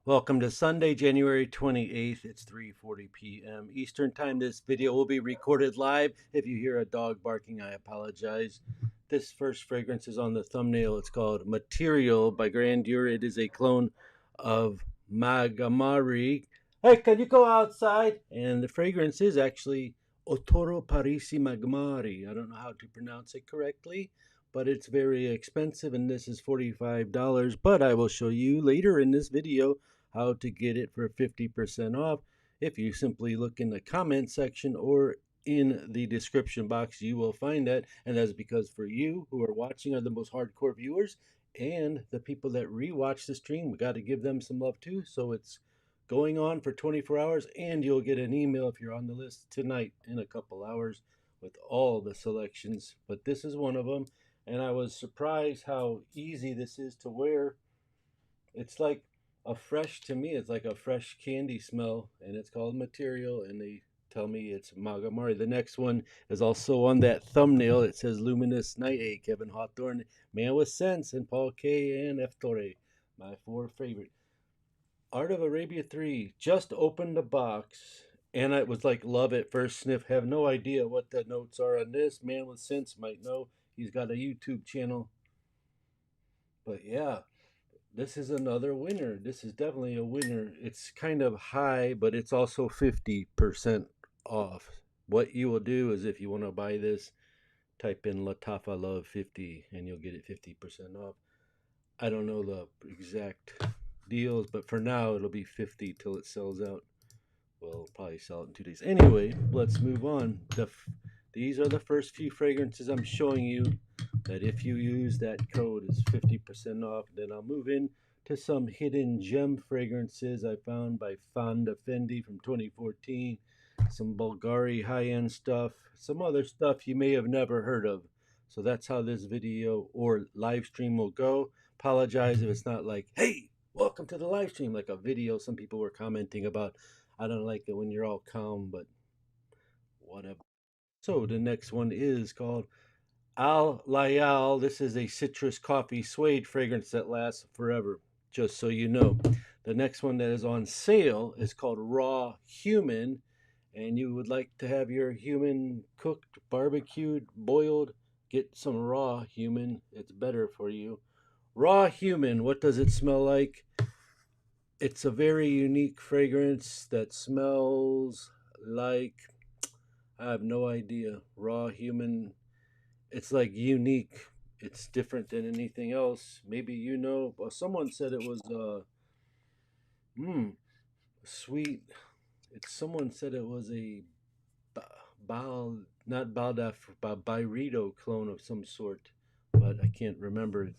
Welcome to Sunday, January 28th. It's 3:40 p.m. Eastern Time. This video will be recorded live. If you hear a dog barking, I apologize. This first fragrance is on the thumbnail. It's called Material by Grandeur. It is a clone of Magamari. Hey, can you go outside? And the fragrance is actually Otoro Parisi Magmari. I don't know how to pronounce it correctly, but it's very expensive, and this is $45. But I will show you later in this video how to get it for 50% off. If you simply look in the comment section or in the description box, you will find that. And that's because for you who are watching are the most hardcore viewers, and the people that rewatch the stream, we got to give them some love too. So it's going on for 24 hours, and you'll get an email if you're on the list tonight in a couple hours with all the selections. But this is one of them, and I was surprised how easy this is to wear. It's like to me, it's like a fresh candy smell, and it's called Material, and they tell me it's Magamari. The next one is also on that thumbnail. It says Luminous Night A, Kevin Hawthorne, Man with Sense, and Paul K. and F. Torre, my four favorite. Art of Arabia 3, just opened the box, and it was like love at first sniff. Have no idea what the notes are on this. Man with Sense might know. He's got a YouTube channel. But yeah, this is another winner. This is definitely a winner. It's kind of high, but it's also 50% off. What you will do is, if you want to buy this, type in Lattafa Love 50 and you'll get it 50% off. I don't know the exact deals, but for now it'll be 50 till it sells out. We'll probably sell it in 2 days. Anyway, let's move on. These are the first few fragrances I'm showing you that if you use that code is 50% off. Then I'll move in to some hidden gem fragrances I found by Fonda Fendi from 2014, some Bulgari high-end stuff, some other stuff you may have never heard of. So that's how this video or live stream will go. Apologize if it's not like, hey, welcome to the live stream, like a video some people were commenting about. I don't like it when you're all calm, but whatever. So the next one is called Al Layal. This is a citrus coffee suede fragrance that lasts forever, just so you know. The next one that is on sale is called Raw Human, and you would like to have your human cooked, barbecued, boiled, get some raw human. It's better for you. Raw Human, what does it smell like? It's a very unique fragrance that smells like, I have no idea. Raw Human, it's like unique. It's different than anything else. Maybe you know. Well, someone said it was sweet. Someone said it was a not Baldaf, but Byredo clone of some sort, but I can't remember.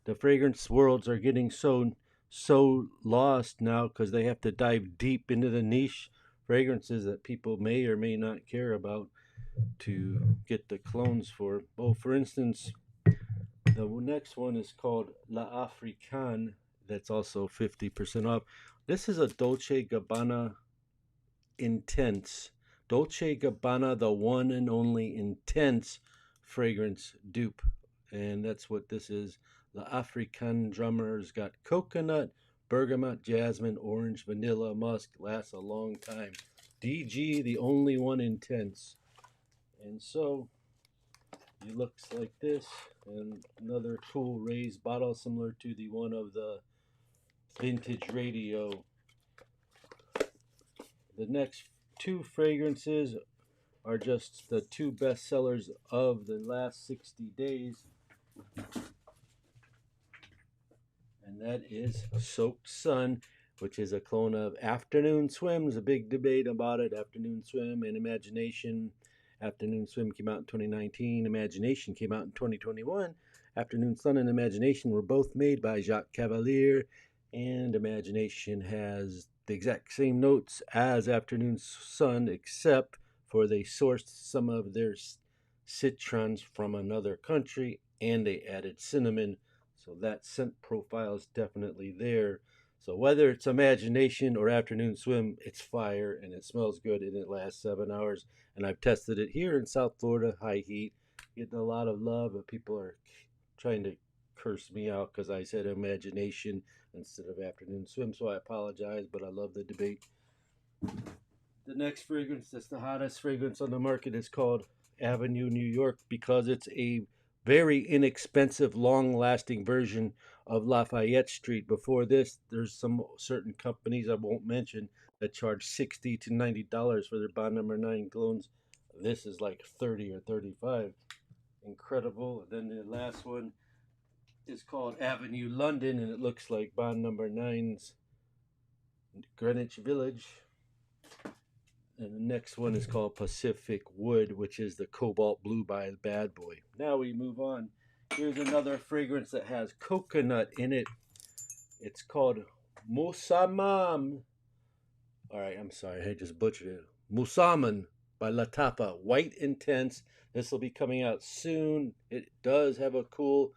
The fragrance worlds are getting so lost now because they have to dive deep into the niche fragrances that people may or may not care about to get the clones for. Well, for instance, the next one is called La Africaine. That's also 50% off. This is a Dolce Gabbana Intense. Dolce Gabbana, the one and only intense fragrance dupe. And that's what this is. La Africaine Drummer's got coconut, bergamot, jasmine, orange, vanilla, musk. Lasts a long time. DG, the only one intense. And so it looks like this, and another cool raised bottle similar to the one of the vintage radio. The next two fragrances are just the two best sellers of the last 60 days, and that is Soaked Sun, which is a clone of Afternoon Swim. There's a big debate about it. Afternoon Swim and Imagination. Afternoon Swim came out in 2019. Imagination came out in 2021. Afternoon Sun and Imagination were both made by Jacques Cavalier, and Imagination has the exact same notes as Afternoon Sun, except for they sourced some of their citrons from another country and they added cinnamon. So that scent profile is definitely there. So whether it's Imagination or Afternoon Swim, it's fire and it smells good and it lasts 7 hours. And I've tested it here in South Florida, high heat, getting a lot of love, but people are trying to cursed me out because I said imagination instead of afternoon swim, so I apologize, but I love the debate. The next fragrance that's the hottest fragrance on the market is called Avenue New York because it's a very inexpensive, long lasting version of Lafayette Street. Before this, there's some certain companies I won't mention that charge $60 to $90 for their Bond Number 9 clones. This is like 30 or 35. Incredible. And then the last one is called Avenue London, and it looks like Bond Number 9's Greenwich Village. And the next one is called Pacific Wood, which is the cobalt blue by Bad Boy. Now we move on. Here's another fragrance that has coconut in it. It's called Musamam. All right, I'm sorry, I just butchered it. Musaman by Lattafa. White Intense. This will be coming out soon. It does have a cool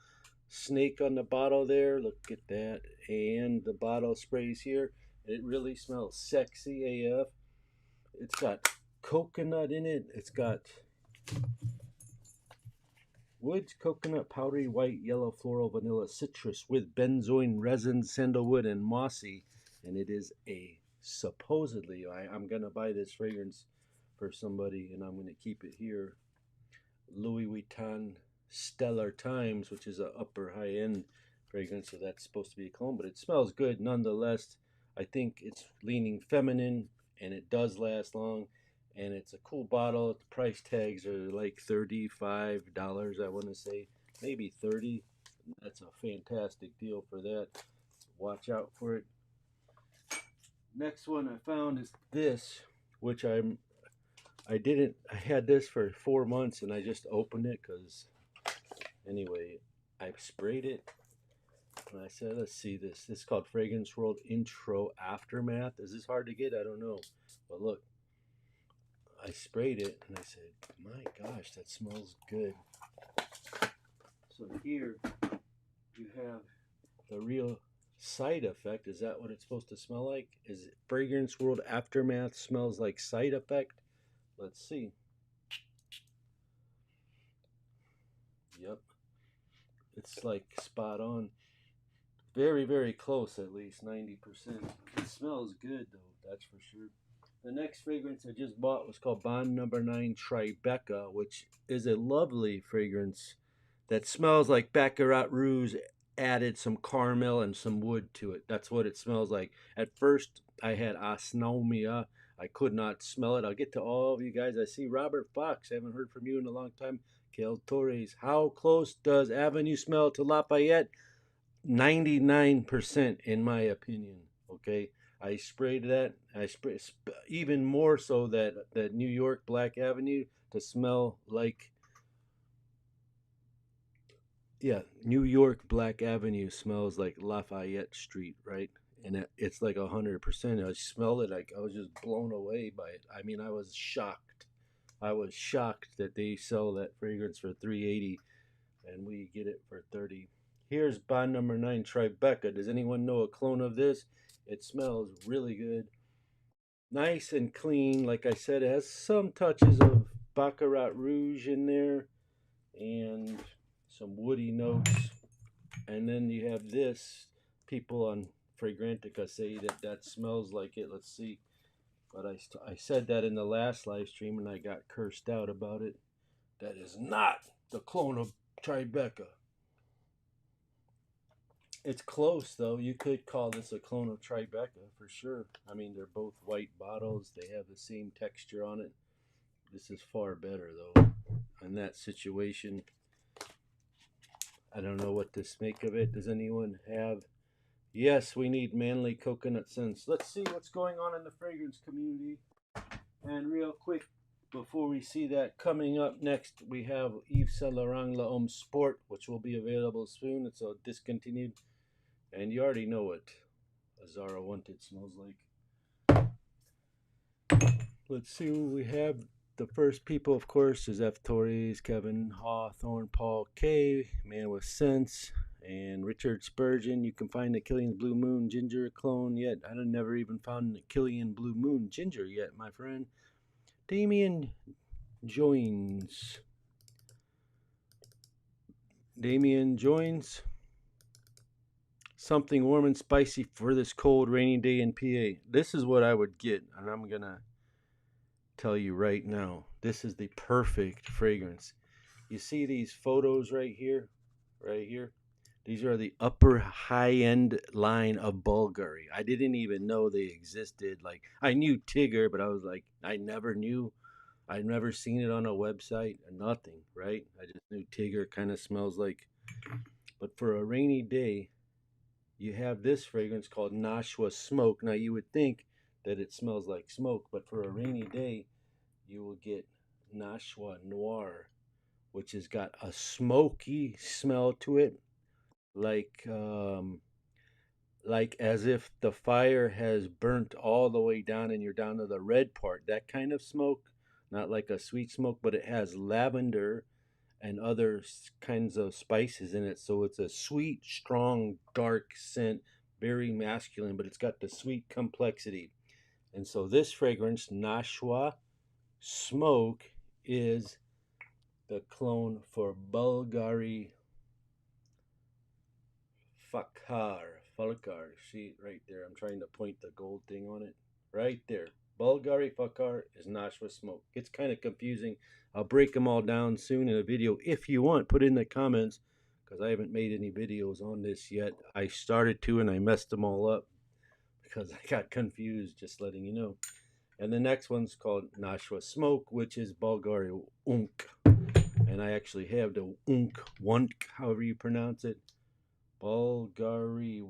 snake on the bottle there. Look at that. And the bottle sprays here. It really smells sexy AF. It's got coconut in it. It's got woods, coconut, powdery white, yellow, floral, vanilla, citrus with benzoin resin, sandalwood, and mossy. And it is a supposedly, I'm going to buy this fragrance for somebody and I'm going to keep it here. Louis Vuitton Stellar Times, which is an upper high end fragrance. So that's supposed to be a cologne, but it smells good nonetheless. I think it's leaning feminine and it does last long. And it's a cool bottle. The price tags are like $35, I want to say, maybe 30. That's a fantastic deal for that. Watch out for it. Next one I found is this, which I had this for 4 months and I just opened it because anyway, I sprayed it and I said, let's see this. This is called Fragrance World Intro Aftermath. Is this hard to get? I don't know. But look. I sprayed it and I said, my gosh, that smells good. So here you have the real side effect. Is that what it's supposed to smell like? Is it Fragrance World Aftermath smells like side effect? Let's see. Yep. It's like spot on. Very, very close, at least 90%. It smells good though, that's for sure. The next fragrance I just bought was called Bond Number 9 Tribeca, which is a lovely fragrance that smells like Baccarat Rouge added some caramel and some wood to it. That's what it smells like. At first, I had anosmia. I could not smell it. I'll get to all of you guys. I see Robert Fox. I haven't heard from you in a long time. Kel Torres. How close does Avenue smell to Lafayette? 99% in my opinion. Okay. I sprayed that. I sprayed even more so that New York Black Avenue to smell like, yeah, New York Black Avenue smells like Lafayette Street, right? And it's like 100%. I smelled it like I was just blown away by it. I mean, I was shocked. I was shocked that they sell that fragrance for $380 and we get it for $30. Here's Bond Number 9 Tribeca. Does anyone know a clone of this? It smells really good. Nice and clean. Like I said, it has some touches of Baccarat Rouge in there and some woody notes. And then you have this. People on Fragrantica say that smells like it. Let's see. But I said that in the last live stream and I got cursed out about it. That is not the clone of Tribeca. It's close, though. You could call this a clone of Tribeca for sure. I mean, they're both white bottles. They have the same texture on it. This is far better, though. In that situation, I don't know what to make of it. Does anyone have? Yes, we need manly coconut scents. Let's see what's going on in the fragrance community. And real quick, before we see that, coming up next, we have Yves Saint Laurent L'Homme Sport, which will be available soon. It's a discontinued. And you already know what a Zara Wanted smells like. Let's see what we have. The first people, of course, is F. Torres, Kevin Hawthorne, Paul K, Man with Sense, and Richard Spurgeon. You can find the Killian's Blue Moon Ginger clone yet. I never even found the Killian Blue Moon Ginger yet, my friend. Damien Joins. Something warm and spicy for this cold, rainy day in PA. This is what I would get, and I'm gonna tell you right now. This is the perfect fragrance. You see these photos right here? Right here? These are the upper high end line of Bulgari. I didn't even know they existed. Like, I knew Tigger, but I was like, I never knew. I'd never seen it on a website or nothing, right? I just knew Tigger kind of smells like. But for a rainy day, you have this fragrance called Nashua Smoke. Now, you would think that it smells like smoke, but for a rainy day, you will get Nashua Noir, which has got a smoky smell to it, like like as if the fire has burnt all the way down and you're down to the red part. That kind of smoke, not like a sweet smoke, but it has lavender and other kinds of spices in it. So it's a sweet, strong, dark scent, very masculine, but it's got the sweet complexity. And so this fragrance, Nashua Smoke, is the clone for Bulgari Fakar. See right there. I'm trying to point the gold thing on it. Right there. Bulgari Fakar is Nashua Smoke. It's kind of confusing. I'll break them all down soon in a video if you want. Put in the comments because I haven't made any videos on this yet. I started to and I messed them all up because I got confused, just letting you know. And the next one's called Nashua Smoke, which is Bulgari Unk. And I actually have the Wunk, however you pronounce it. Bulgari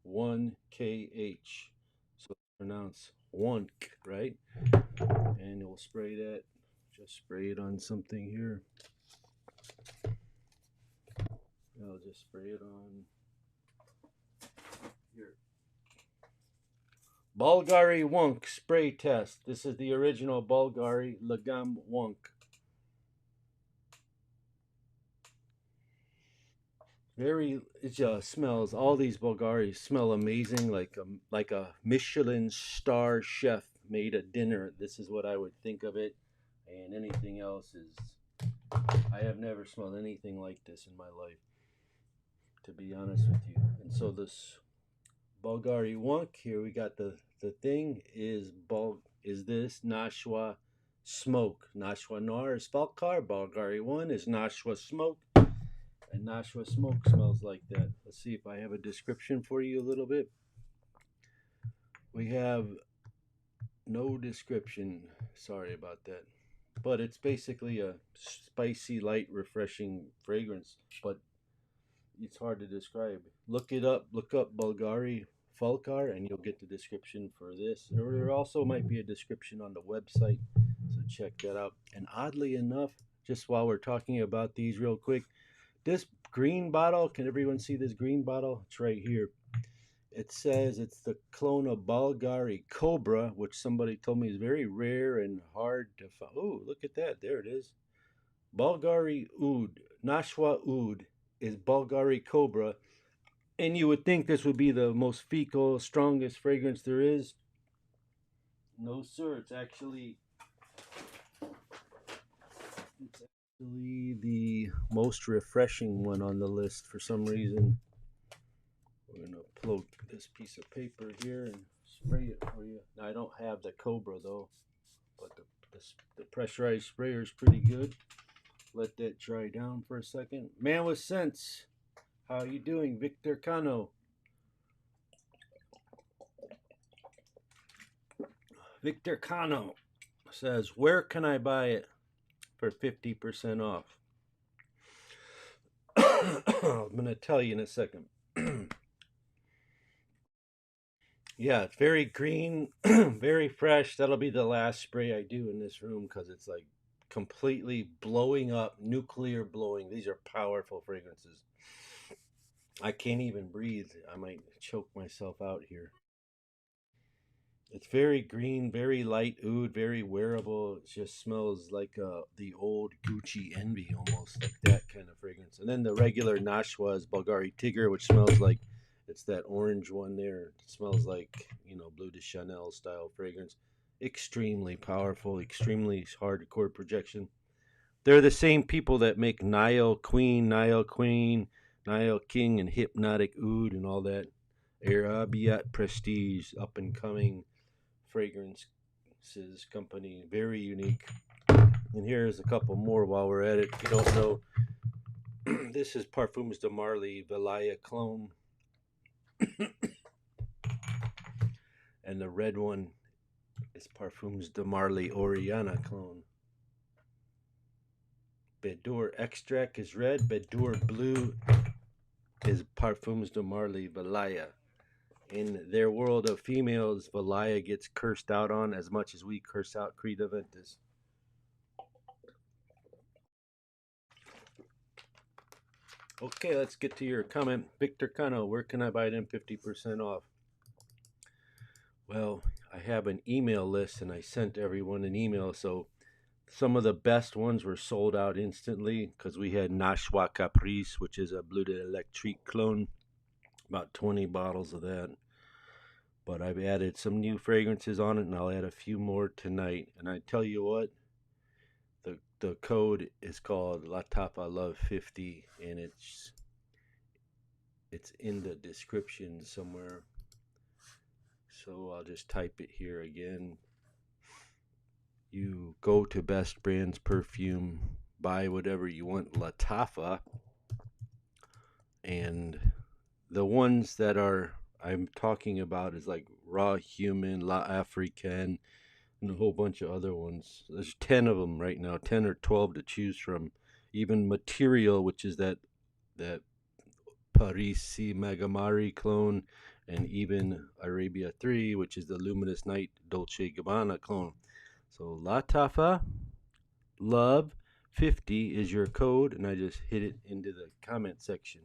1KH. So pronounce Wunk, right? And we'll spray that. Just spray it on something here. I'll just spray it on here. Bulgari Wunk spray test. This is the original Bulgari Lagam Wunk. It just smells. All these Bulgaris smell amazing, like a Michelin star chef made a dinner. This is what I would think of it, and anything else is. I have never smelled anything like this in my life, to be honest with you. And so this Bulgari Wunk here, we got the thing is this Nashua Smoke. Nashua Noir is Falkar. Bulgari 1 is Nashua Smoke. And Nashua Smoke smells like that. Let's see if I have a description for you a little bit. We have no description. Sorry about that. But it's basically a spicy, light, refreshing fragrance. But it's hard to describe. Look it up. Look up Bulgari Falkar and you'll get the description for this. There also might be a description on the website. So check that out. And oddly enough, just while we're talking about these real quick, this green bottle, can everyone see this green bottle? It's right here. It says it's the clone of Bulgari Cobra, which somebody told me is very rare and hard to find. Oh, look at that. There it is. Bulgari Oud, Nashua Oud is Bulgari Cobra. And you would think this would be the most fecal, strongest fragrance there is. No, sir. It's actually the most refreshing one on the list for some reason. We're going to plug this piece of paper here and spray it for you. Now, I don't have the Cobra though, but the pressurized sprayer is pretty good. Let that dry down for a second. Man with sense, how you doing, Victor Cano? Victor Cano says, where can I buy it for 50% off? I'm going to tell you in a second. Yeah, it's very green, very fresh. That'll be the last spray I do in this room because it's like completely blowing up, nuclear blowing. These are powerful fragrances. I can't even breathe. I might choke myself out here. It's very green, very light oud, very wearable. It just smells like the old Gucci Envy, almost like that kind of fragrance. And then the regular Nashua is Bulgari Tigger, which smells like it's that orange one there. It smells like, Bleu de Chanel style fragrance. Extremely powerful, extremely hardcore projection. They're the same people that make Nile Queen, Nile King and Hypnotic Oud and all that. Arabiat Prestige, up and coming fragrances company, very unique. And here's a couple more while we're at it. If you don't know, this is Parfums de Marly Velaya clone, and the red one is Parfums de Marly Oriana clone. Bedour extract is red. Bedour blue is Parfums de Marly Velaya. In their world of females, Velaya gets cursed out on as much as we curse out Creta Ventus. Okay, let's get to your comment. Victor Cano, where can I buy them 50% off? Well, I have an email list and I sent everyone an email, so some of the best ones were sold out instantly because we had Nashua Caprice, which is a Bleu d'Electrique clone, about 20 bottles of that. But I've added some new fragrances on it, and I'll add a few more tonight. And I tell you what, the code is called Lattafa Love 50, and it's in the description somewhere. So I'll just type it here again. You go to Best Brands Perfume, buy whatever you want, Lattafa, and the ones that I'm talking about is like Raw Human, La Africaine, and a whole bunch of other ones. There's 10 of them right now, 10 or 12 to choose from. Even Material, which is that Parisi Magamari clone, and even Arabia 3, which is the Luminous Night Dolce Gabbana clone. So Lattafa Love 50 is your code, and I just hit it into the comment section.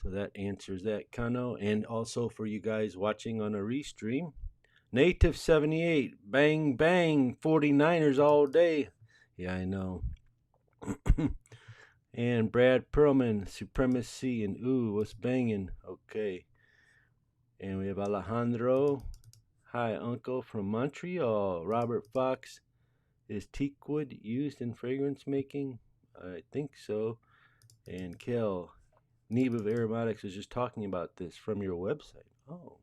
So that answers that, Kano. And also for you guys watching on a restream, Native 78, bang bang, 49ers all day. Yeah, I know. And Brad Perlman, Supremacy, and ooh, what's banging? Okay. And we have Alejandro, hi uncle from Montreal. Robert Fox, is teakwood used in fragrance making? I think so. And Kel, Neeb of Aromatics was just talking about this from your website. Oh,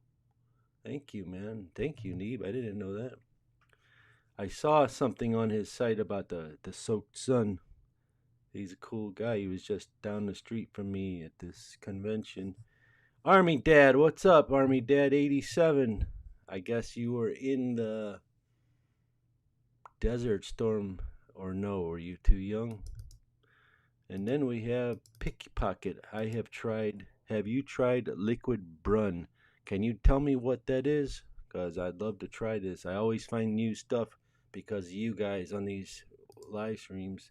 thank you, man. Thank you, Neeb. I didn't know that. I saw something on his site about the soaked sun. He's a cool guy. He was just down the street from me at this convention. Army Dad, what's up? Army Dad 87. I guess you were in the Desert Storm, or no? Were you too young? And then we have Pickpocket. Have you tried Liquid Brun? Can you tell me what that is? Because I'd love to try this. I always find new stuff because of you guys on these live streams.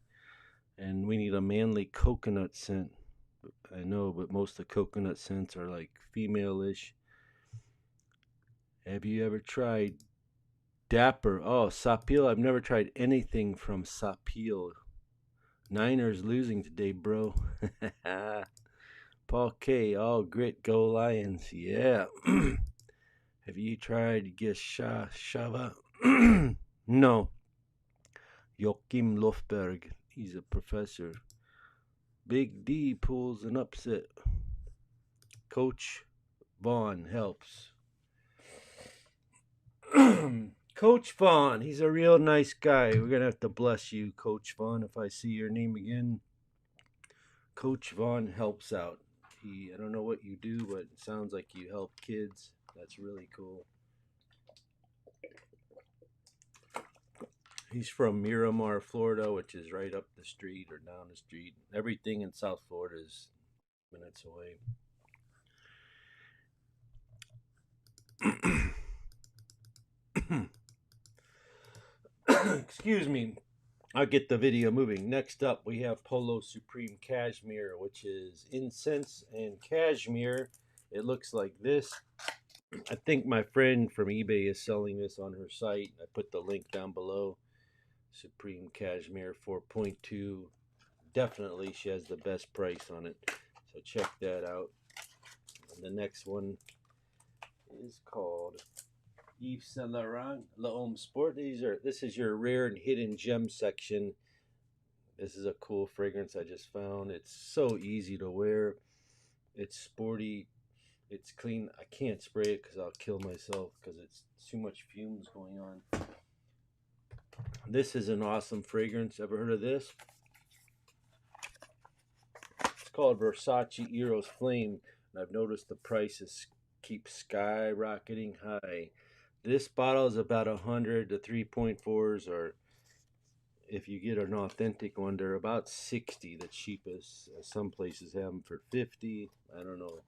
And we need a manly coconut scent. I know, but most of the coconut scents are like female-ish. Have you ever tried Dapper? Oh, Sapil. I've never tried anything from Sapil. Niners losing today, bro. Paul K. All grit, go Lions. Yeah. Have you tried Geshava? No. Joachim Lofberg. He's a professor. Big D pulls an upset. Coach Vaughn helps. Coach Vaughn, he's a real nice guy. We're going to have to bless you, Coach Vaughn, if I see your name again. Coach Vaughn helps out. I don't know what you do, but it sounds like you help kids. That's really cool. He's from Miramar, Florida, which is right up the street or down the street. Everything in South Florida is minutes away. Excuse me. I'll get the video moving. Next up, we have Polo Supreme Cashmere, which is incense and cashmere. It looks like this. I think my friend from eBay is selling this on her site. I put the link down below. Supreme Cashmere 4.2. Definitely she has the best price on it. So check that out. And the next one is called Yves Saint Laurent L'Homme Sport. This is your rare and hidden gem section. This is a cool fragrance I just found. It's so easy to wear. It's sporty. It's clean. I can't spray it because I'll kill myself because it's too much fumes going on. This is an awesome fragrance. Ever heard of this? It's called Versace Eros Flame. And I've noticed the prices keep skyrocketing high. This bottle is about 100. The 3.4s, or if you get an authentic one, they're about 60. The cheapest. Some places have them for 50. I don't know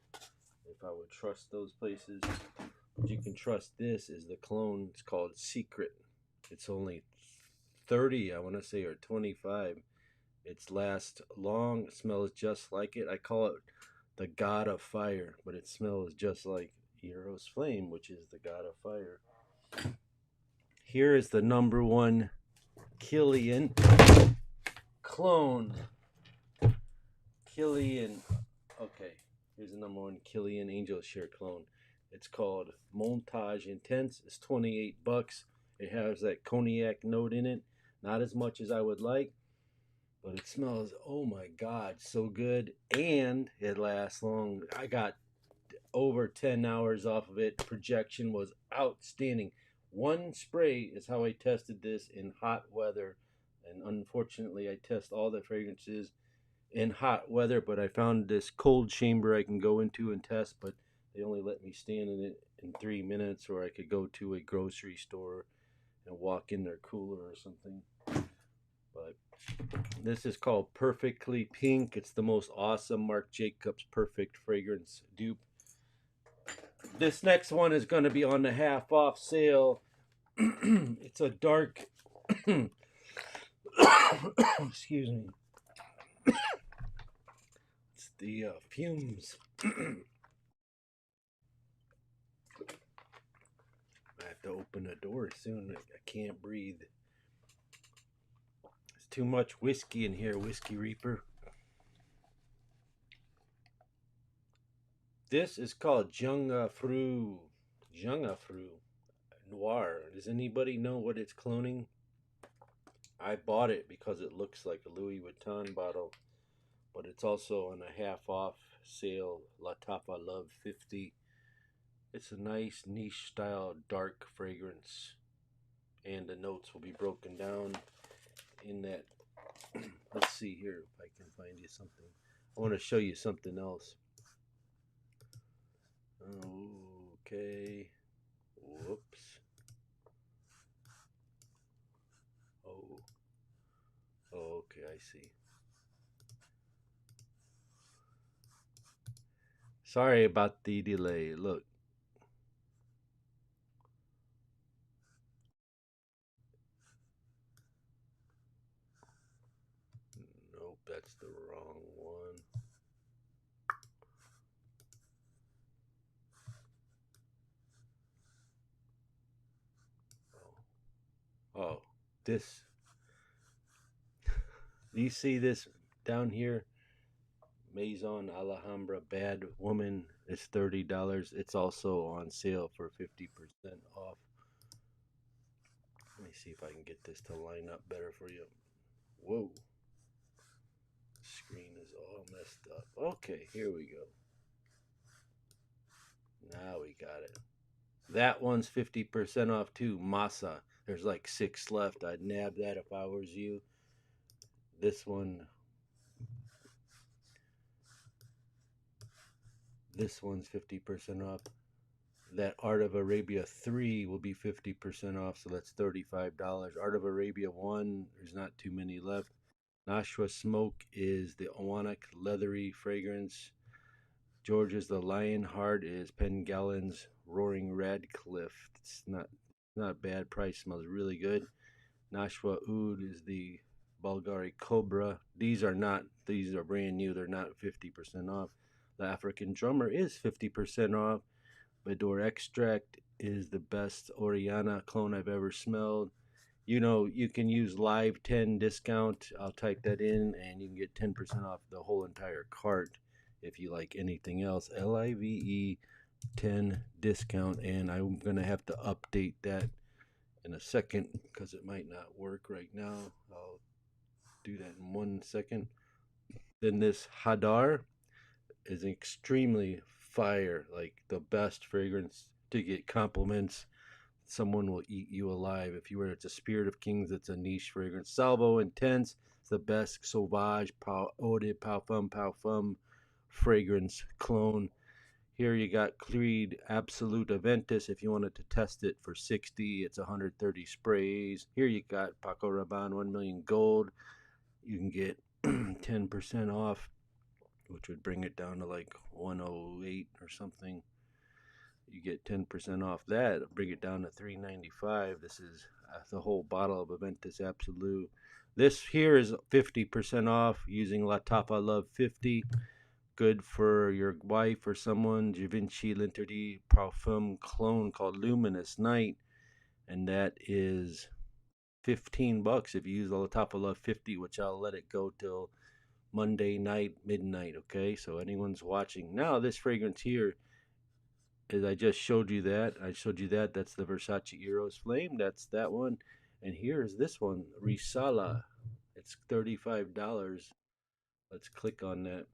if I would trust those places. But you can trust this is the cologne. It's called Secret. It's only 30, I want to say, or 25. It's lasts long. It smells just like it. I call it the God of Fire, but it smells just like Eros Flame, which is the God of Fire. Here is the number one Killian clone. Killian. Okay, here's the number one Killian Angel Share clone. It's called Montage Intense. It's $28. It has that cognac note in it. Not as much as I would like, but it smells, oh my God, so good. And it lasts long. I got over 10 hours off of it. Projection was outstanding. One spray is how I tested this in hot weather. And unfortunately, I test all the fragrances in hot weather, but I found this cold chamber I can go into and test, but they only let me stand in it in 3 minutes, or I could go to a grocery store and walk in their cooler or something. But this is called Perfectly Pink. It's the most awesome Marc Jacobs Perfect fragrance dupe. This next one is going to be on the half off sale. It's a dark excuse me. It's the fumes. I have to open the door soon. I can't breathe. It's too much whiskey in here, Whiskey Reaper. This is called Junga Fru. Junga Fru Noir. Does anybody know what it's cloning? I bought it because it looks like a Louis Vuitton bottle, but it's also on a half off sale. Lattafa Love 50. It's a nice niche style dark fragrance, and the notes will be broken down in that. Let's see here if I can find you something. I want to show you something else. Okay. Whoops. Oh. Oh, okay, I see. Sorry about the delay. Look. Nope, that's the wrong one. Oh, this. Do you see this down here? Maison Alhambra Bad Woman is $30. It's also on sale for 50% off. Let me see if I can get this to line up better for you. Whoa. Screen is all messed up. Okay, here we go. Now we got it. That one's 50% off too. Masa. There's like 6 left. I'd nab that if I was you. This one's 50% off. That Art of Arabia 3 will be 50% off, so that's $35. Art of Arabia 1, there's not too many left. Nashua Smoke is the Owanic leathery fragrance. George's the Lionheart is Pengallen's Roaring Radcliffe. It's not bad price, smells really good. Nashua Oud is the Bulgari Cobra. These are brand new, they're not 50% off. The African Drummer is 50% off. Bador Extract is the best Oriana clone I've ever smelled. You know, you can use Live 10 discount. I'll type that in and you can get 10% off the whole entire cart if you like anything else. LIVE 10 discount, and I'm going to have to update that in a second because it might not work right now. I'll do that in 1 second. Then this Hadar, is extremely fire, like the best fragrance to get compliments. Someone will eat you alive. If you were, it's a Spirit of Kings, it's a niche fragrance. Salvo Intense, it's the best Sauvage Eau de Parfum fragrance clone. Here you got Creed Absolute Aventus. If you wanted to test it for 60, it's 130 sprays. Here you got Paco Rabanne 1 million gold. You can get 10% off, which would bring it down to like 108 or something. You get 10% off that, bring it down to 395. This is the whole bottle of Aventus Absolute. This here is 50% off using Lattafa Love 50. Good for your wife or someone. Givenchy L'Interdit Parfum clone called Luminous Night, and that is $15 if you use the Lattafa Love 50, which I'll let it go till Monday night, midnight. Okay, so anyone's watching now, this fragrance here is, I just showed you that. That's the Versace Eros Flame. That's that one. And here's this one, Risala. It's $35. Let's click on that.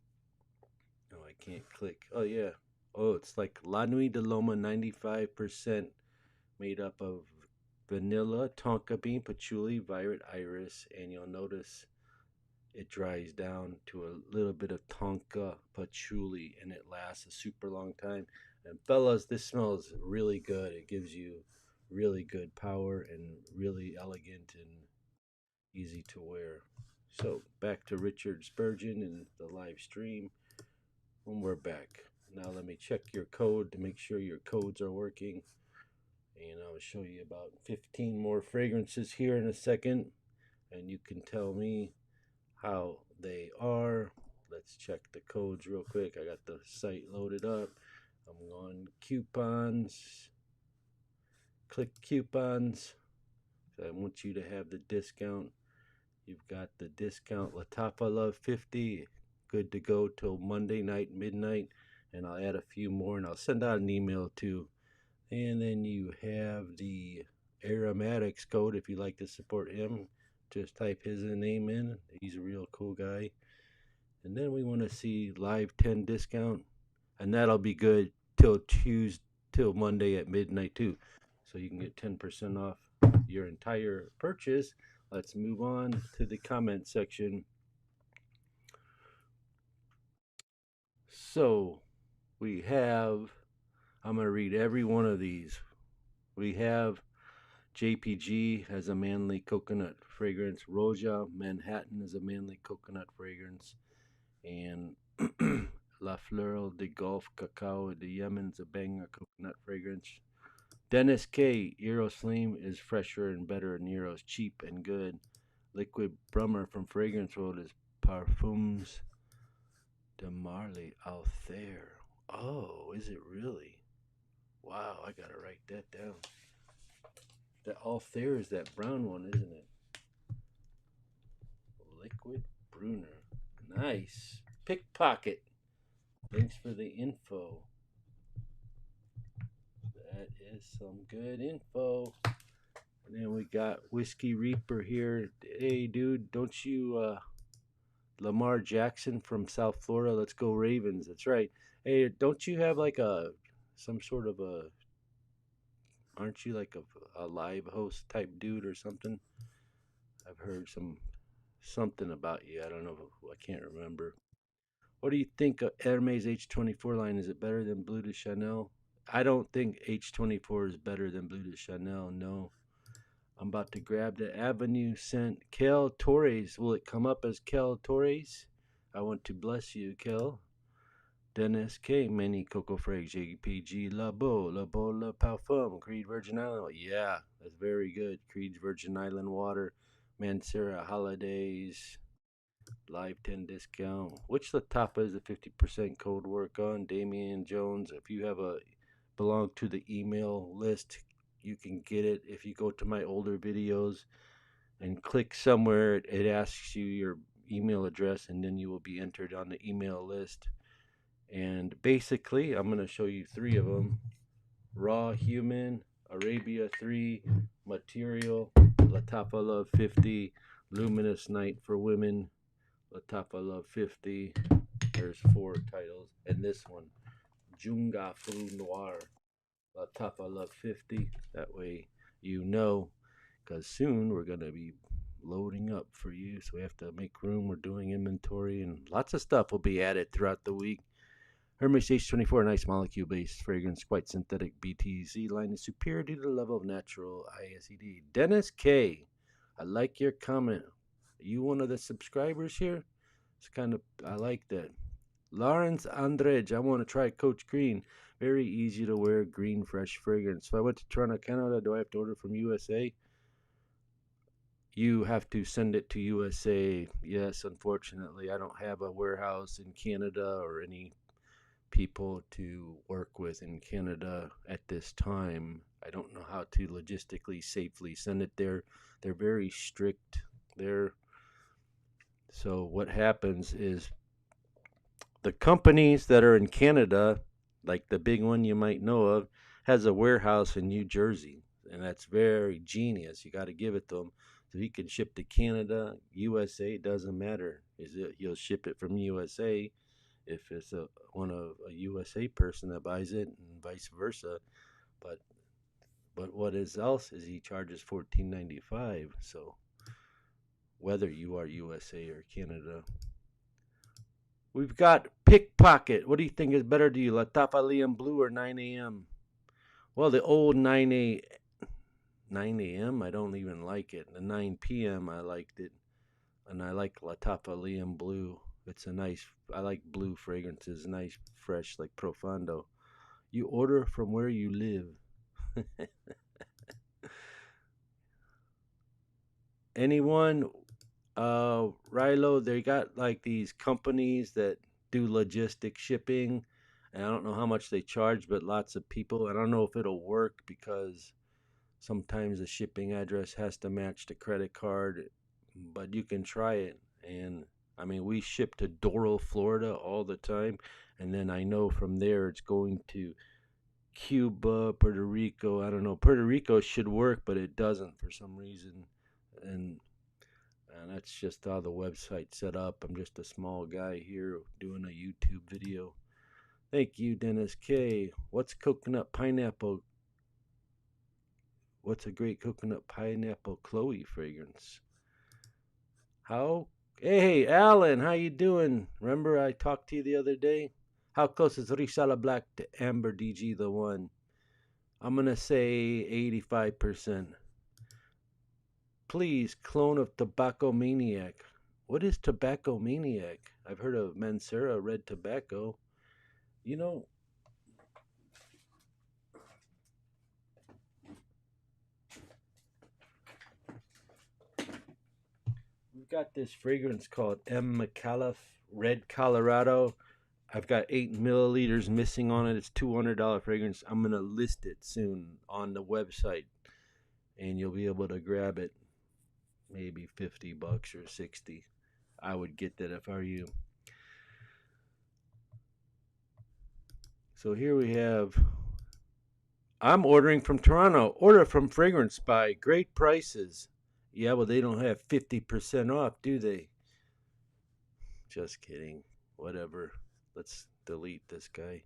Oh, I can't click. Oh, yeah. Oh, it's like La Nuit de Loma 95% made up of vanilla, tonka bean, patchouli, violet iris. And you'll notice it dries down to a little bit of tonka patchouli, and it lasts a super long time. And fellas, this smells really good. It gives you really good power and really elegant and easy to wear. So back to Richard Spurgeon and the live stream when we're back. Now let me check your code to make sure your codes are working. And I'll show you about 15 more fragrances here in a second. And you can tell me how they are. Let's check the codes real quick. I got the site loaded up. I'm on coupons. Click coupons. So I want you to have the discount. You've got the discount Lattafa Love 50. Good to go till Monday night, midnight. And I'll add a few more and I'll send out an email too. And then you have the Aromatics code if you'd like to support him. Just type his name in. He's a real cool guy. And then we want to see live 10 discount. And that'll be good till Monday at midnight too. So you can get 10% off your entire purchase. Let's move on to the comment section. So we have, I'm going to read every one of these. We have JPG has a manly coconut fragrance. Roja Manhattan is a manly coconut fragrance. And La Fleur de Gulf Cacao de Yemen's a banger coconut fragrance. Dennis K. Eros Flame is fresher and better than Eros, cheap and good. Liquid Brummer from Fragrance World is Parfums de Marly Althair. Oh, is it really? Wow, I gotta write that down. The Althair is that brown one, isn't it? Liquid Brunner. Nice. Pickpocket. Thanks for the info. That is some good info. And then we got Whiskey Reaper here. Hey, dude, don't you, Lamar Jackson from South Florida? Let's go Ravens. That's right. Hey, don't you have like some sort of aren't you like a live host type dude or something? I've heard something about you. I don't know. I can't remember. What do you think of Hermes H24 line? Is it better than Bleu de Chanel? I don't think H24 is better than Bleu de Chanel. No. I'm about to grab the Avenue scent. Kel Torres. Will it come up as Kel Torres? I want to bless you, Kel. Dennis K. Many Coco Frags. JPG La Beau. La Beau La Parfum. Creed Virgin Island. Yeah, that's very good. Creed's Virgin Island Water. Mancera Holidays. Live 10 discount. Which Lattafa is a 50% code work on? Damian Jones. If you have belong to the email list, you can get it. If you go to my older videos and click somewhere, it asks you your email address, and then you will be entered on the email list. And basically, I'm going to show you 3 of them. Raw Human, Arabia 3, Material, Lattafa Love 50, Luminous Night for Women, Lattafa Love 50. There's 4 titles, and this one, Junga Fu Noir, Lattafa Love 50. That way you know, because soon we're going to be loading up for you, so we have to make room. We're doing inventory, and lots of stuff will be added throughout the week. Hermes H24, nice molecule based fragrance, quite synthetic. BTZ line is superior to the level of natural ISED. Dennis K, I like your comment. Are you one of the subscribers here? It's kind of, I like that. Lawrence Andrej, I want to try Coach Green. Very easy to wear green fresh fragrance. If I went to Toronto, Canada, do I have to order from USA? You have to send it to USA. Yes, unfortunately, I don't have a warehouse in Canada or any people to work with in Canada at this time. I don't know how to logistically safely send it there. They're very strict there. So what happens is the companies that are in Canada, like the big one you might know of, has a warehouse in New Jersey, and that's very genius. You got to give it to them. So he can ship to Canada, USA, doesn't matter. Is it? You'll ship it from USA if it's a USA person that buys it, and vice versa. But what is else is he charges $14.95. So whether you are USA or Canada. We've got Pickpocket. What do you think is better to you, Lattafa Liam Blue or 9 a.m.? Well, the old 9 a.m. I don't even like it. The 9 p.m. I liked it, and I like Lattafa Liam Blue. It's a nice. I like blue fragrances, nice, fresh, like Profondo. You order from where you live. Anyone? Rilo, they got like these companies that do logistic shipping, and I don't know how much they charge, but lots of people. I don't know if it'll work because sometimes the shipping address has to match the credit card, but you can try it. And I mean, we ship to Doral, Florida all the time, and then I know from there it's going to Cuba, Puerto Rico. I don't know. Puerto Rico should work, but it doesn't for some reason. And that's just how the website's set up. I'm just a small guy here doing a YouTube video. Thank you, Dennis K. What's coconut pineapple? What's a great coconut pineapple Chloe fragrance? How? Hey, Alan, how you doing? Remember I talked to you the other day? How close is Risala Black to Amber DG the one? I'm going to say 85%. Please, clone of Tobacco Maniac. What is Tobacco Maniac? I've heard of Mancera Red Tobacco. You know, we've got this fragrance called M. McAuliffe Red Colorado. I've got 8 milliliters missing on it. It's $200 fragrance. I'm going to list it soon on the website, and you'll be able to grab it. Maybe $50 or 60. I would get that if I were you. So here we have, I'm ordering from Toronto. Order from Fragrance Spy. Great prices. Yeah, well, they don't have 50% off, do they? Just kidding. Whatever. Let's delete this guy.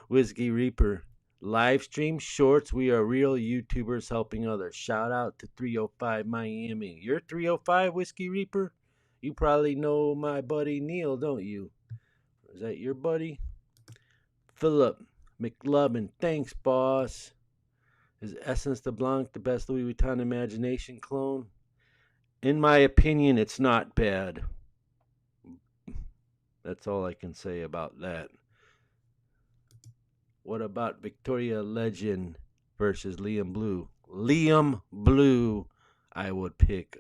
Whiskey Reaper. Live stream shorts. We are real YouTubers helping others. Shout out to 305 Miami. You're 305 Whiskey Reaper? You probably know my buddy Neil, don't you? Is that your buddy? Philip McLovin. Thanks, boss. Is Essence de Blanc the best Louis Vuitton Imagination clone? In my opinion, it's not bad. That's all I can say about that. What about Victoria Legend versus Liam Blue? Liam Blue, I would pick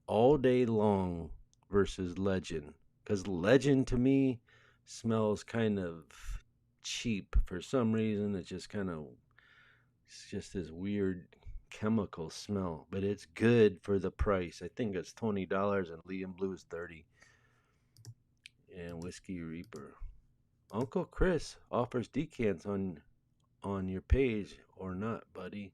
all day long versus Legend. Because Legend to me smells kind of cheap for some reason. It's just this weird chemical smell. But it's good for the price. I think it's $20 and Liam Blue is $30. And Whiskey Reaper. Uncle Chris offers decants on your page or not, buddy?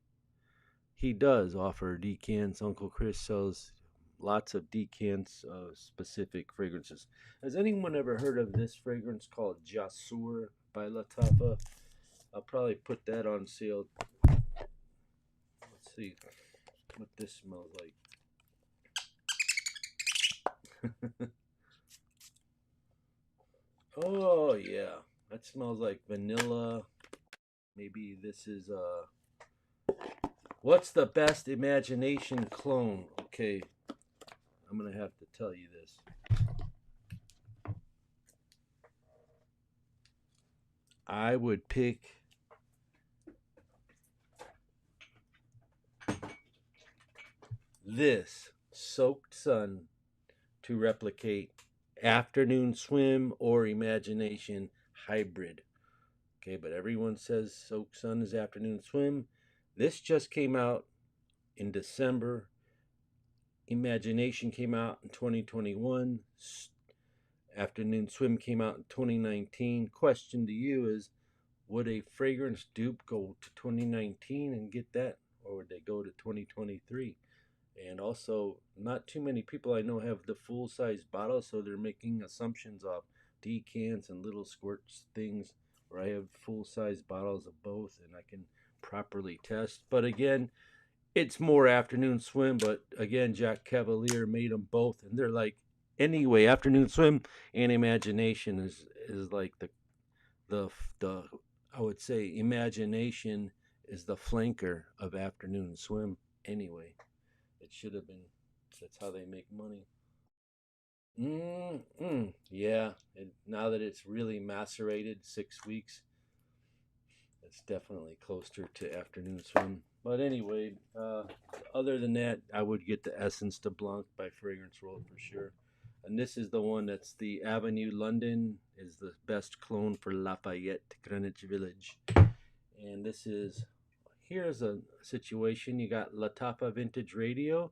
He does offer decants. Uncle Chris sells lots of decants of specific fragrances. Has anyone ever heard of this fragrance called Jasur by Lattafa? I'll probably put that on sale. Let's see what this smells like. Oh yeah, that smells like vanilla. Maybe this is what's the best imagination clone? Okay, I'm gonna have to tell you this. I would pick this Soaked Sun to replicate Afternoon Swim or Imagination Hybrid. Okay, but everyone says Soaked Sun is Afternoon Swim. This just came out in December. Imagination came out in 2021. Afternoon Swim came out in 2019. Question to you is, would a fragrance dupe go to 2019 and get that, or would they go to 2023? And also, not too many people I know have the full size bottle, so they're making assumptions of decants and little squirts things, where I have full size bottles of both and I can properly test. But again, it's more Afternoon Swim, but again, Jack Cavalier made them both, and they're like, anyway, Afternoon Swim and Imagination is like the I would say Imagination is the flanker of Afternoon Swim anyway. It should have been. That's how they make money. Yeah. And now that it's really macerated 6 weeks, it's definitely closer to Afternoon Swim. But anyway, other than that, I would get the Essence de Blanc by Fragrance World for sure. And this is the one that's the Avenue London is the best clone for Lafayette, Greenwich Village. And this is, here's a situation. You got Lattafa Vintage Radio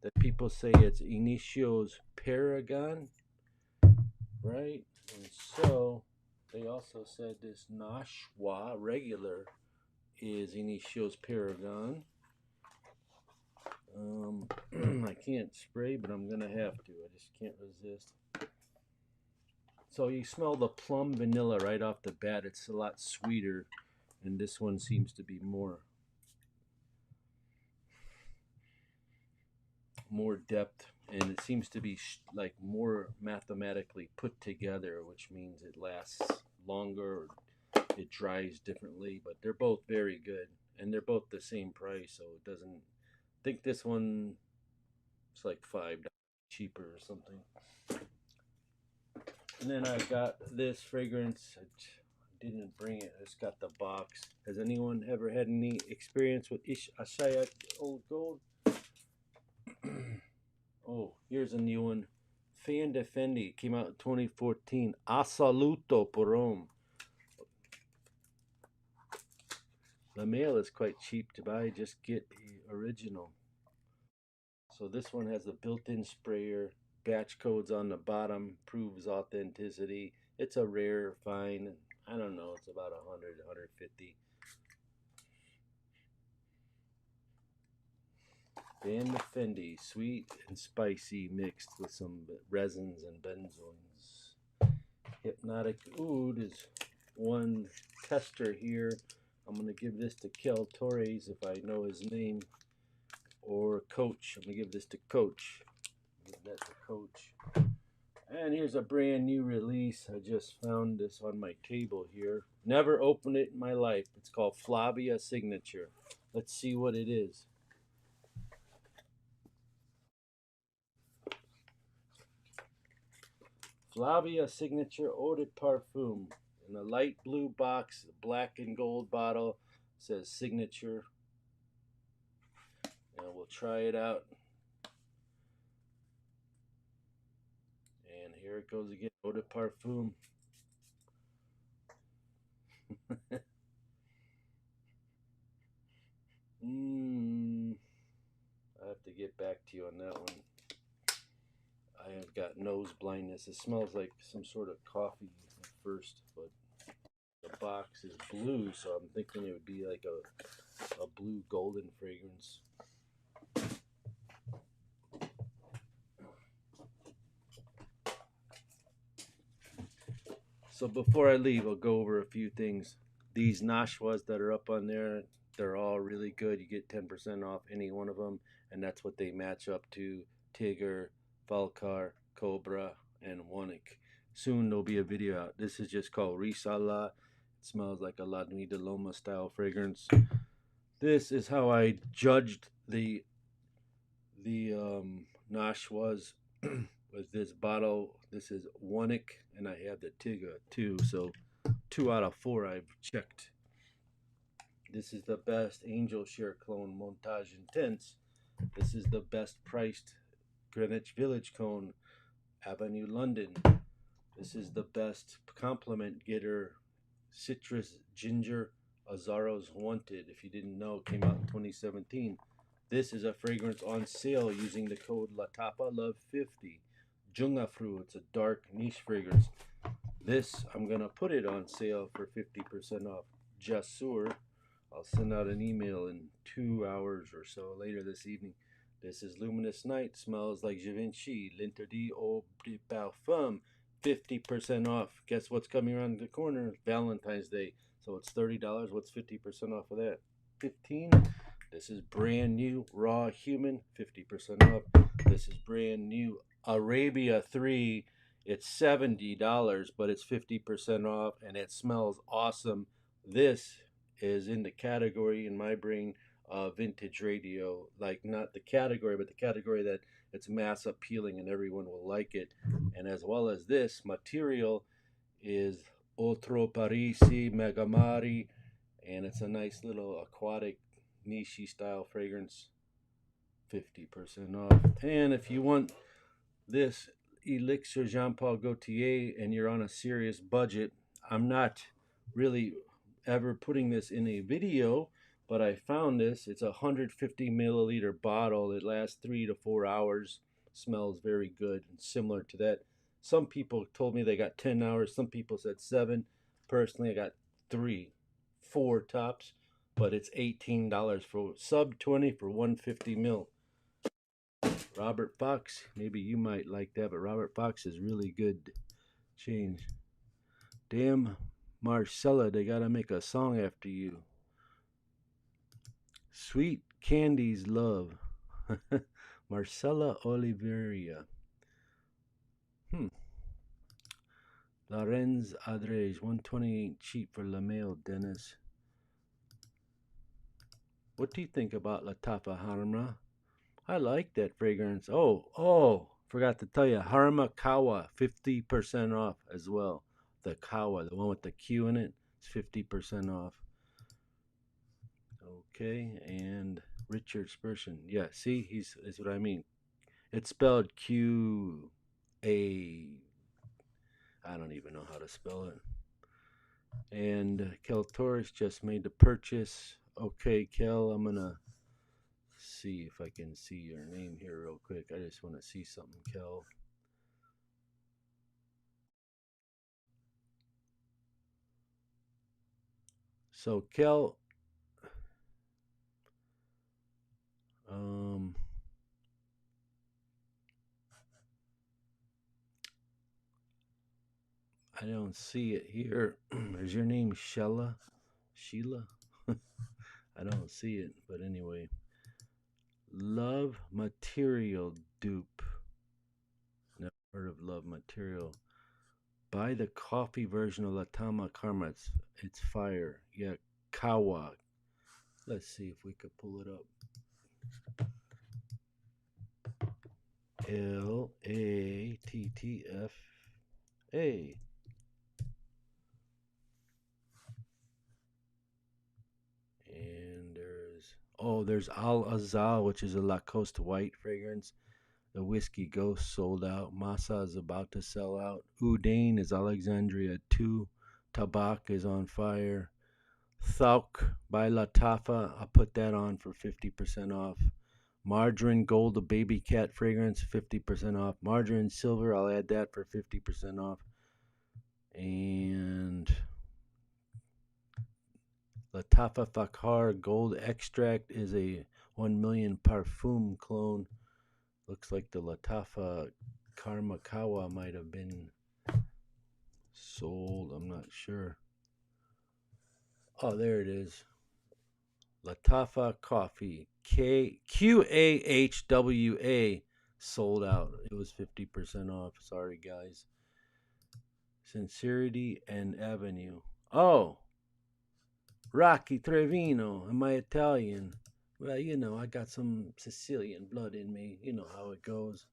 that people say it's Inicio's Paragon, right? And so they also said this Nashwa regular is Inicio's Paragon. I can't spray, but I'm gonna have to. I just can't resist. So you smell the plum vanilla right off the bat. It's a lot sweeter, and this one seems to be more depth, and it seems to be like more mathematically put together, which means it lasts longer, it dries differently, but they're both very good, and they're both the same price, so it doesn't. I think this one is like $5 cheaper or something. And then I got this fragrance. I didn't bring it. I just got the box. Has anyone ever had any experience with Ish Ashaya Old Gold? Oh, here's a new one. Fan Defendi came out in 2014. Assoluto Porom. The mail is quite cheap to buy. Just get the original. So this one has a built-in sprayer. Batch codes on the bottom. Proves authenticity. It's a rare find. I don't know. It's about 100, 150. Van Defendi, sweet and spicy mixed with some resins and benzoins. Hypnotic Oud is one tester here. I'm going to give this to Kel Torres if I know his name. Or Coach. I'm going to give this to Coach. Give that to Coach. And here's a brand new release. I just found this on my table here. Never opened it in my life. It's called Flavia Signature. Let's see what it is. Flavia Signature Eau de Parfum in a light blue box, black and gold bottle. It says Signature. And we'll try it out. And here it goes again. Eau de Parfum. I have to get back to you on that one. I have got nose blindness. It smells like some sort of coffee at first, but the box is blue, so I'm thinking it would be like a blue golden fragrance. So before I leave, I'll go over a few things. These Nashwas that are up on there, they're all really good. You get 10% off any one of them, and that's what they match up to: Tigger, Valkar, Cobra, and Wanik. Soon there'll be a video out. This is just called Risala. It smells like a La Nuit de Loma style fragrance. This is how I judged the Nashwas with this bottle. This is Wanik, and I have the Tigger too. So 2 out of 4 I've checked. This is the best Angel Share clone Montage Intense. This is the best priced Greenwich Village cone Avenue London. This is the best compliment getter Citrus Ginger Azaro's Wanted. If you didn't know, it came out in 2017. This is a fragrance on sale using the code Lattafa Love 50. Jungafru, it's a dark niche fragrance. This, I'm going to put it on sale for 50% off. Jasur, I'll send out an email in 2 hours or so later this evening. This is Luminous Night, smells like Givenchy, L'Interdit au Parfum, 50% off. Guess what's coming around the corner? Valentine's Day. So it's $30. What's 50% off of that? 15. This is brand new Raw Human, 50% off. This is brand new Arabia 3. It's $70, but it's 50% off, and it smells awesome. This is in the category in my brain of vintage radio, like not the category, but the category that it's mass appealing and everyone will like it. And as well as this material is Otro Parisi Megamari, and it's a nice little aquatic niche style fragrance, 50% off. And if you want this Elixir Jean Paul Gaultier and you're on a serious budget, I'm not really ever putting this in a video, but I found this. It's a 150 milliliter bottle. It lasts 3 to 4 hours. Smells very good and similar to that. Some people told me they got 10 hours. Some people said 7. Personally, I got 3, 4 tops, but it's $18 for sub 20 for 150 mil. Robert Fox, maybe you might like that, but Robert Fox is really good change. Damn, Marcella, they gotta make a song after you. Sweet Candy's Love. Marcella Oliveria. Lorenz Adres, 128 cheap for LaMail, Dennis. What do you think about Lattafa Harma? I like that fragrance. Forgot to tell you, Harma Kawa, 50% off as well. The Kawa, the one with the Q in it, it's 50% off. Okay, and Richard Spurgeon. Yeah, see, is what I mean. It's spelled Q A. I don't even know how to spell it. And Kel Torres just made the purchase. Okay, Kel, I'm gonna see if I can see your name here real quick. I just want to see something, Kel. So, Kel, I don't see it here. Is your name Sheila? Sheila? I don't see it, but anyway. Love Material dupe. Never heard of Love Material. Buy the coffee version of Latama Karma. It's fire. Yeah, Kawa. Let's see if we could pull it up. Lattfa. And there's Al Azal, which is a Lacoste white fragrance. The Whiskey Ghost sold out. Masa is about to sell out. Udain is Alexandria 2. Tabak is on fire. Thauk by Lattafa, I'll put that on for 50% off. Margarine Gold, the baby cat fragrance, 50% off. Margarine Silver, I'll add that for 50% off. And Lattafa Fakhar Gold Extract is a 1 million Parfum clone. Looks like the Lattafa Karmakawa might have been sold. I'm not sure. Oh, there it is. Lattafa Coffee. QAHWA sold out. It was 50% off. Sorry, guys. Sincerity and Avenue. Oh, Rocky Trevino. Am I Italian? Well, you know, I got some Sicilian blood in me. You know how it goes.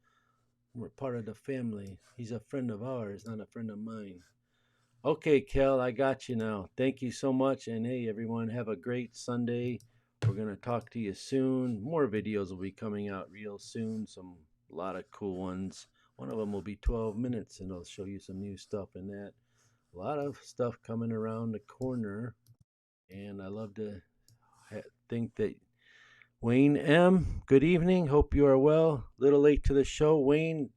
We're part of the family. He's a friend of ours, not a friend of mine. Okay, Kel, I got you now. Thank you so much. And hey, everyone, have a great Sunday. We're going to talk to you soon. More videos will be coming out real soon. A lot of cool ones. One of them will be 12 minutes, and I'll show you some new stuff in that. A lot of stuff coming around the corner. And I love to think that Wayne M., good evening. Hope you are well. Little late to the show, Wayne.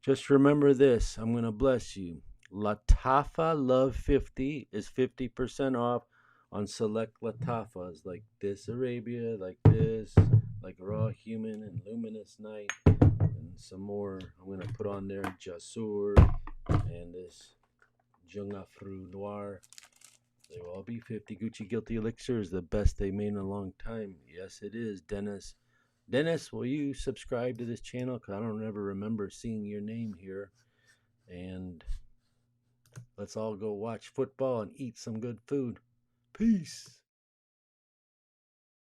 Just remember this. I'm going to bless you. Lattafa Love 50 is 50% off on select Lattafas like this Arabia, like this, like Raw Human and Luminous Night, and some more. I'm going to put on there Jasur and this Jungafru Noir. They will all be 50. Gucci Guilty Elixir is the best they made in a long time. Yes, it is, Dennis. Dennis, will you subscribe to this channel? Because I don't ever remember seeing your name here. And let's all go watch football and eat some good food. Peace.